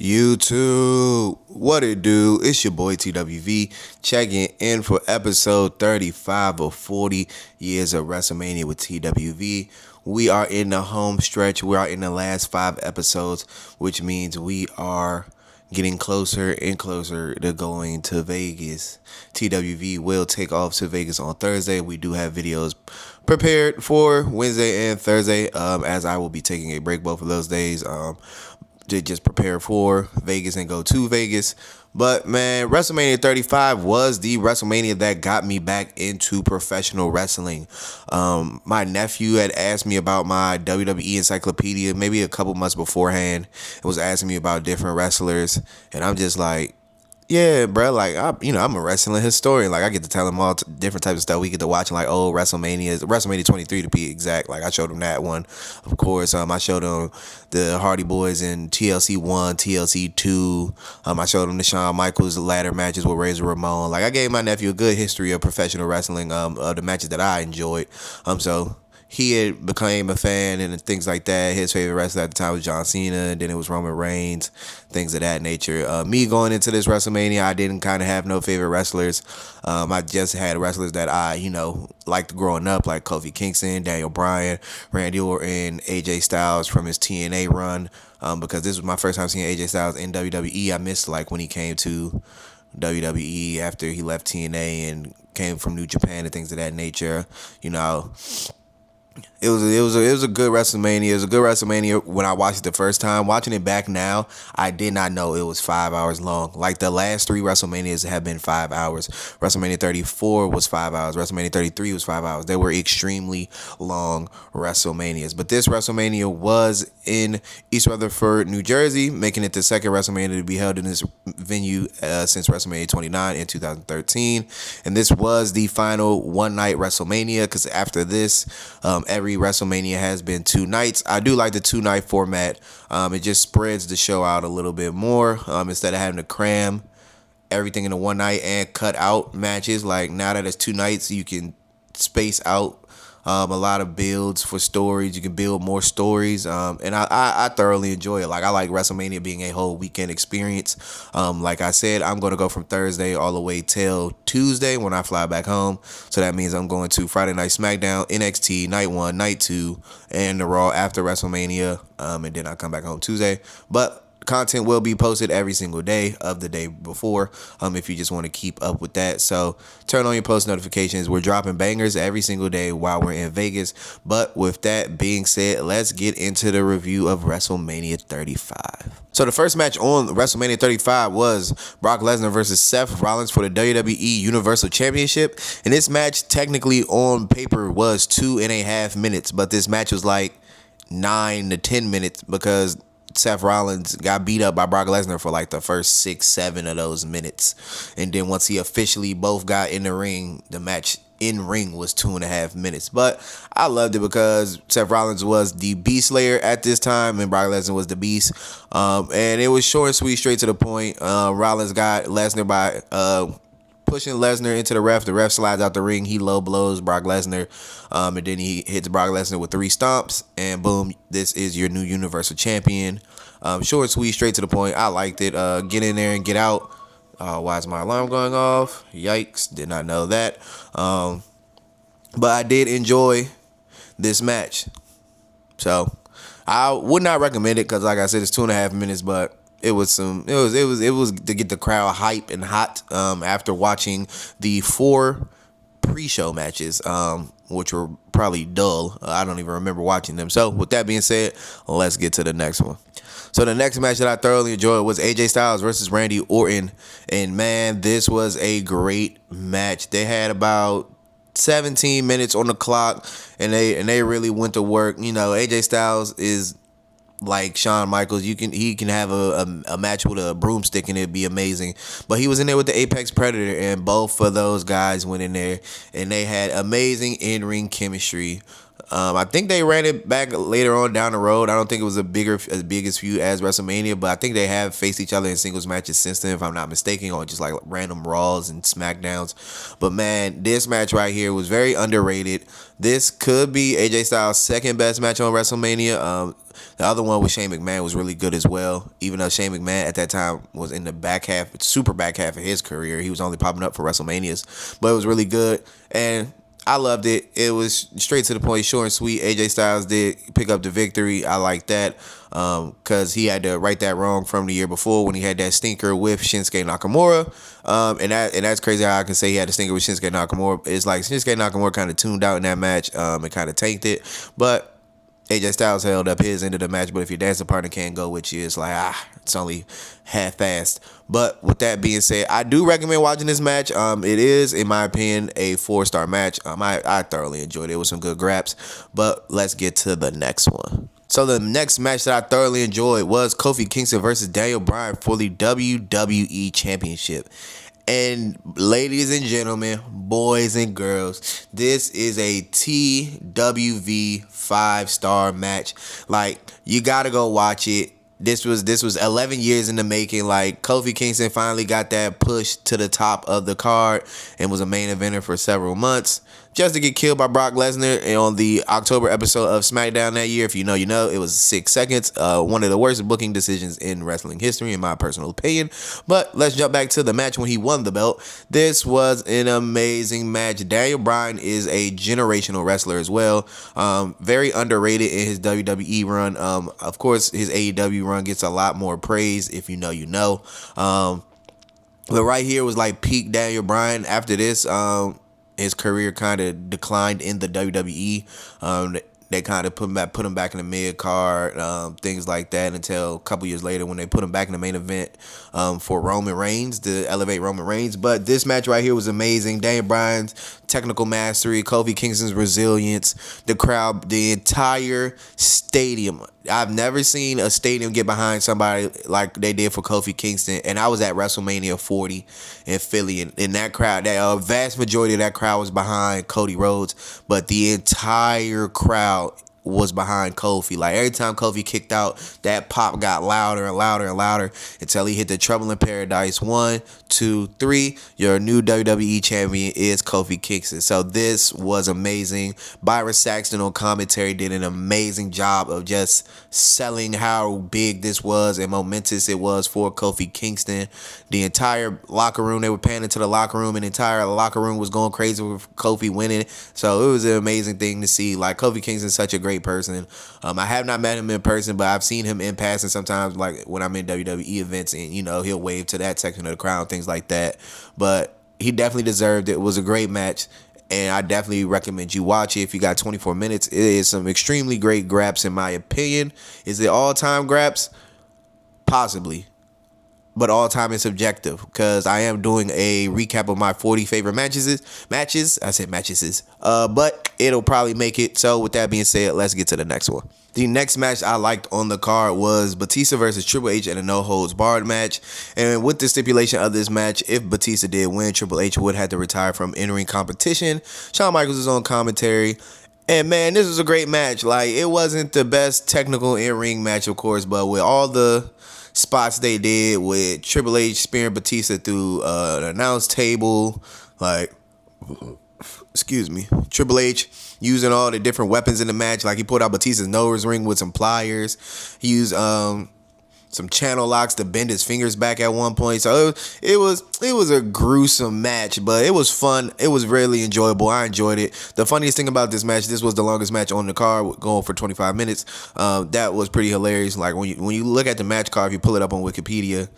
YouTube, what it do? It's your boy TWV checking in for episode 35 of 40 years of Wrestlemania with TWV. We are in the home stretch. We are in the last 5 episodes, which means we are getting closer and closer to going to Vegas. TWV will take off to Vegas on Thursday. We do have videos prepared for Wednesday and Thursday, as I will be taking a break both of those days. To just prepare for Vegas and go to Vegas. But man, WrestleMania 35 was the WrestleMania that got me back into professional wrestling. My nephew had asked me about my WWE encyclopedia maybe a couple months beforehand. It was asking me about different wrestlers, and I'm just like, yeah, bro, like, I'm a wrestling historian. Like, I get to tell him all different types of stuff. We get to watch like old WrestleMania 23 to be exact. Like, I showed him that one, of course. I showed him the Hardy Boys in TLC 1, TLC 2. I showed him the Shawn Michaels ladder matches with Razor Ramon. Like, I gave my nephew a good history of professional wrestling, of the matches that I enjoyed. So he had became a fan and things like that. His favorite wrestler at the time was John Cena, and then it was Roman Reigns, things of that nature. Me going into this WrestleMania, I didn't kind of have no favorite wrestlers. I just had wrestlers that I, liked growing up, like Kofi Kingston, Daniel Bryan, Randy Orton, AJ Styles from his TNA run, because this was my first time seeing AJ Styles in WWE. I missed like when he came to WWE after he left TNA and came from New Japan and things of that nature. It was a good WrestleMania. It was a good WrestleMania when I watched it the first time. Watching it back now, I did not know it was 5 hours long. Like the last 3 WrestleManias have been 5 hours. WrestleMania 34 was 5 hours. WrestleMania 33 was 5 hours. They were extremely long WrestleManias. But this WrestleMania was in East Rutherford, New Jersey, making it the second WrestleMania to be held in this venue since WrestleMania 29 in 2013. And this was the final one-night WrestleMania, because after this, every WrestleMania has been 2 nights. I do like the 2-night format. It just spreads the show out a little bit more, instead of having to cram everything into one night and cut out matches. Like, now that it's 2 nights, you can space out a lot of builds for stories. You can build more stories, and I thoroughly enjoy it. Like, I like WrestleMania being a whole weekend experience. Like I said, I'm going to go from Thursday all the way till Tuesday when I fly back home. So that means I'm going to Friday Night SmackDown, NXT, Night 1, Night 2, and the Raw after WrestleMania, and then I come back home Tuesday. But content will be posted every single day of the day before, if you just want to keep up with that. So turn on your post notifications. We're dropping bangers every single day while we're in Vegas. But with that being said, let's get into the review of WrestleMania 35. So the first match on WrestleMania 35 was Brock Lesnar versus Seth Rollins for the WWE Universal Championship. And this match technically on paper was 2.5 minutes, but this match was like 9 to 10 minutes because Seth Rollins got beat up by Brock Lesnar for like the first 6-7 of those minutes. And then once he officially both got in the ring, the match in ring was 2.5 minutes. But I loved it because Seth Rollins was the Beast Slayer at this time and Brock Lesnar was the Beast. And it was short and sweet, straight to the point. Rollins got Lesnar by pushing Lesnar into the ref. The ref slides out the ring. He low blows Brock Lesnar. And then he hits Brock Lesnar with 3 stomps. And boom, this is your new Universal Champion. Short, sweet, straight to the point. I liked it. Get in there and get out. Why is my alarm going off? Yikes. Did not know that. But I did enjoy this match. So I would not recommend it because, like I said, it's 2.5 minutes, but it was to get the crowd hype and hot after watching the 4 pre-show matches, which were probably dull. I don't even remember watching them. So with that being said, let's get to the next one. So the next match that I thoroughly enjoyed was AJ Styles versus Randy Orton. And man, this was a great match. They had about 17 minutes on the clock and they really went to work. AJ Styles is like Shawn Michaels. He can have a match with a broomstick and it'd be amazing. But he was in there with the Apex Predator, and both of those guys went in there and they had amazing in-ring chemistry. I think they ran it back later on down the road. I don't think it was as big as feud as WrestleMania, but I think they have faced each other in singles matches since then, if I'm not mistaken, or just like random Raws and SmackDowns. But man, this match right here was very underrated. This could be AJ Styles' second best match on WrestleMania. The other one with Shane McMahon was really good as well, even though Shane McMahon at that time was in the super back half of his career. He was only popping up for WrestleManias, but it was really good. And I loved it. It was straight to the point, short and sweet. AJ Styles did pick up the victory. I like that because he had to right that wrong from the year before when he had that stinker with Shinsuke Nakamura. And that's crazy how I can say he had a stinker with Shinsuke Nakamura. It's like Shinsuke Nakamura kind of tuned out in that match and kind of tanked it. But AJ Styles held up his end of the match, but if your dancing partner can't go with you, it's like, it's only half-assed. But with that being said, I do recommend watching this match. It is, in my opinion, a 4-star match. I thoroughly enjoyed it. It was some good graps. But let's get to the next one. So the next match that I thoroughly enjoyed was Kofi Kingston versus Daniel Bryan for the WWE Championship. And ladies and gentlemen, boys and girls, this is a TWV 5-star match. Like, you gotta go watch it. This was 11 years in the making. Like, Kofi Kingston finally got that push to the top of the card and was a main eventer for several months, just to get killed by Brock Lesnar on the October episode of SmackDown that year. If you know, you know. It was 6 seconds. One of the worst booking decisions in wrestling history, in my personal opinion. But let's jump back to the match when he won the belt. This was an amazing match. Daniel Bryan is a generational wrestler as well. Very underrated in his WWE run. Of course, his AEW run gets a lot more praise. If you know, you know. But right here was like peak Daniel Bryan. After this, his career kind of declined in the WWE. They kind of put him back in the mid card, things like that, until a couple years later when they put him back in the main event for Roman Reigns, to elevate Roman Reigns. But this match right here was amazing. Daniel Bryan's technical mastery, Kofi Kingston's resilience, the crowd, the entire stadium. I've never seen a stadium get behind somebody like they did for Kofi Kingston. And I was at WrestleMania 40 in Philly, and in that crowd, that vast majority of that crowd was behind Cody Rhodes, but the entire crowd was behind Kofi. Like, every time Kofi kicked out, that pop got louder and louder and louder until he hit the Trouble in Paradise. 1, 2, 3. Your new WWE champion is Kofi Kingston. So this was amazing. Byron Saxton on commentary did an amazing job of just selling how big this was and momentous it was for Kofi Kingston. The entire locker room, they were panning to the locker room, and the entire locker room was going crazy with Kofi winning. So it was an amazing thing to see. Like, Kofi Kingston's such a great person. I have not met him in person, but I've seen him in passing sometimes, like when I'm in WWE events, and he'll wave to that section of the crowd, things like that. But he definitely deserved it. It was a great match, and I definitely recommend you watch it if you got 24 minutes. It is some extremely great graps, in my opinion. Is it all-time graps? Possibly. But all time is subjective, because I am doing a recap of my 40 favorite matches. I said matches. But it'll probably make it. So with that being said, let's get to the next one. The next match I liked on the card was Batista versus Triple H in a no-holds-barred match. And with the stipulation of this match, if Batista did win, Triple H would have to retire from in-ring competition. Shawn Michaels is on commentary. And man, this was a great match. Like, it wasn't the best technical in-ring match, of course, but with all the spots they did, with Triple H spearing Batista through an announce table, like, excuse me, Triple H using all the different weapons in the match. Like, he pulled out Batista's nose ring with some pliers. He used some channel locks to bend his fingers back at one point. So it was a gruesome match, but it was fun. It was really enjoyable. I enjoyed it. The funniest thing about this match, this was the longest match on the card, going for 25 minutes. That was pretty hilarious. Like, when you look at the match card, if you pull it up on Wikipedia,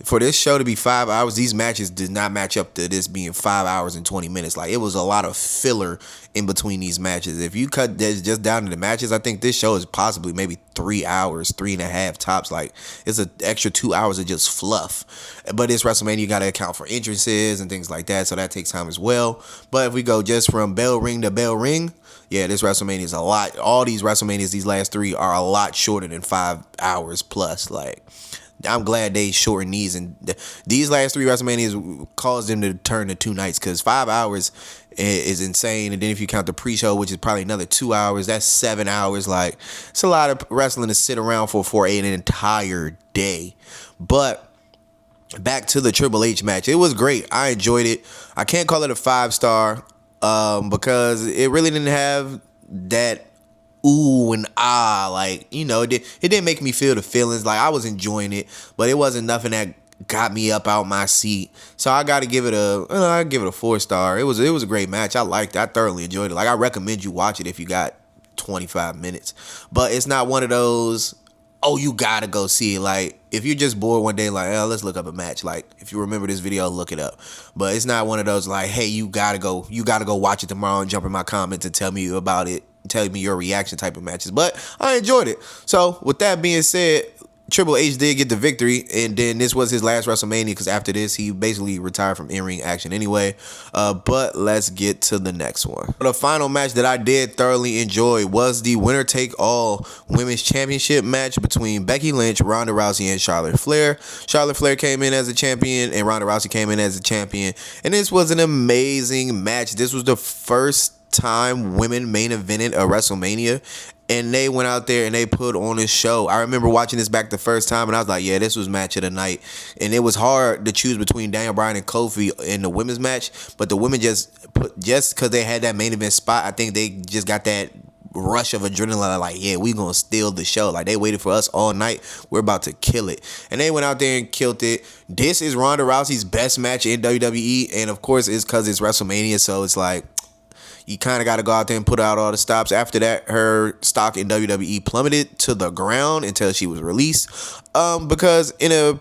for this show to be 5 hours, these matches did not match up to this being 5 hours and 20 minutes. Like, it was a lot of filler in between these matches. If you cut this just down to the matches, I think this show is possibly maybe 3 hours, 3.5 tops. Like, it's an extra 2 hours of just fluff. But it's WrestleMania, you got to account for entrances and things like that, so that takes time as well. But if we go just from bell ring to bell ring, yeah, this WrestleMania is a lot. All these WrestleManias, these last three, are a lot shorter than 5 hours plus. Like, I'm glad they shortened these, and these last three WrestleManias caused them to turn to 2 nights, because 5 hours is insane. And then if you count the pre-show, which is probably another 2 hours, that's 7 hours. Like, it's a lot of wrestling to sit around for an entire day. But back to the Triple H match, it was great. I enjoyed it. I can't call it a 5-star because it really didn't have that ooh and ah, like, you know, it didn't make me feel the feelings. Like, I was enjoying it, but it wasn't nothing that got me up out my seat. So I gotta give it a 4-star. It was a great match. I liked it. I thoroughly enjoyed it. Like, I recommend you watch it if you got 25 minutes. But it's not one of those, oh, you gotta go see it. Like, if you're just bored one day, like, oh, let's look up a match. Like, if you remember this video, look it up. But it's not one of those like, hey, you gotta go watch it tomorrow and jump in my comments and tell me about it, tell me your reaction type of matches. But I enjoyed it. So with that being said, Triple H did get the victory, and then this was his last WrestleMania, because after this he basically retired from in-ring action anyway. But let's get to the next one. The final match that I did thoroughly enjoy was the winner-take-all women's championship match between Becky Lynch, Ronda Rousey, and Charlotte Flair. Charlotte Flair came in as a champion, and Ronda Rousey came in as a champion, and this was an amazing match. This was the first time women main evented a WrestleMania, and they went out there and they put on a show. I remember watching this back the first time, and I was like, yeah, this was match of the night. And it was hard to choose between Daniel Bryan and Kofi in the women's match, but the women just because they had that main event spot, I think they just got that rush of adrenaline, like, yeah, we gonna steal the show. Like, they waited for us all night, we're about to kill it, and they went out there and killed it. This is Ronda Rousey's best match in WWE, and of course it's because it's WrestleMania, so it's like, you kind of got to go out there and put out all the stops. After that, her stock in WWE plummeted to the ground until she was released. Because in a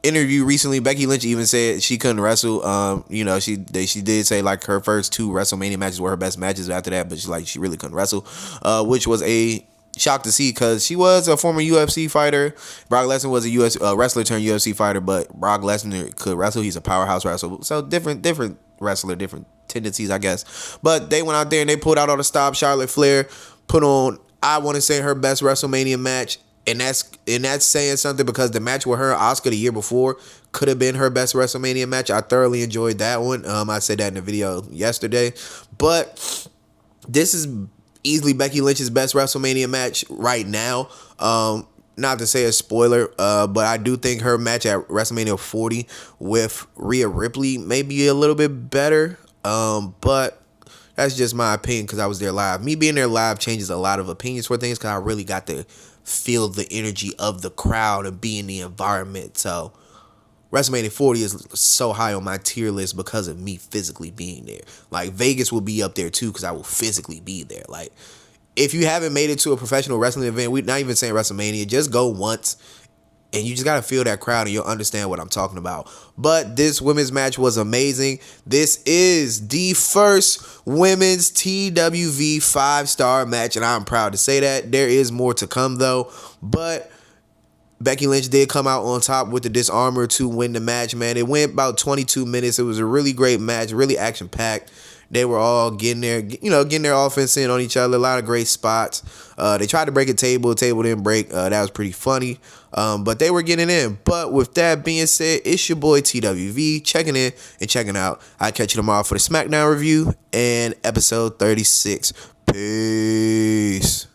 interview recently, Becky Lynch even said she couldn't wrestle. You know, she did say like her first 2 WrestleMania matches were her best matches after that, but she really couldn't wrestle, which was a shock to see, because she was a former UFC fighter. Brock Lesnar was a wrestler turned UFC fighter, but Brock Lesnar could wrestle. He's a powerhouse wrestler. So different wrestler, different tendencies, I guess. But they went out there and they pulled out all the stops. Charlotte Flair put on, I want to say, her best WrestleMania match, and that's saying something, because the match with her and Asuka the year before could have been her best WrestleMania match. I thoroughly enjoyed that one. I said that in the video yesterday. But this is easily Becky Lynch's best WrestleMania match right now. Not to say a spoiler, but I do think her match at WrestleMania 40 with Rhea Ripley may be a little bit better. But that's just my opinion, because I was there live. Me being there live changes a lot of opinions for things, because I really got to feel the energy of the crowd and be in the environment. So WrestleMania 40 is so high on my tier list because of me physically being there. Like, Vegas will be up there too, because I will physically be there. Like, if you haven't made it to a professional wrestling event, we're not even saying WrestleMania, just go once, and you just got to feel that crowd and you'll understand what I'm talking about. But this women's match was amazing. This is the first women's TWV 5-star match, and I'm proud to say that. There is more to come though, but Becky Lynch did come out on top with the disarmor to win the match, man. It went about 22 minutes. It was a really great match, really action-packed. They were all getting their offense in on each other. A lot of great spots. They tried to break a table. The table didn't break. That was pretty funny. But they were getting in. But with that being said, it's your boy TWV checking in and checking out. I'll catch you tomorrow for the SmackDown review and episode 36. Peace.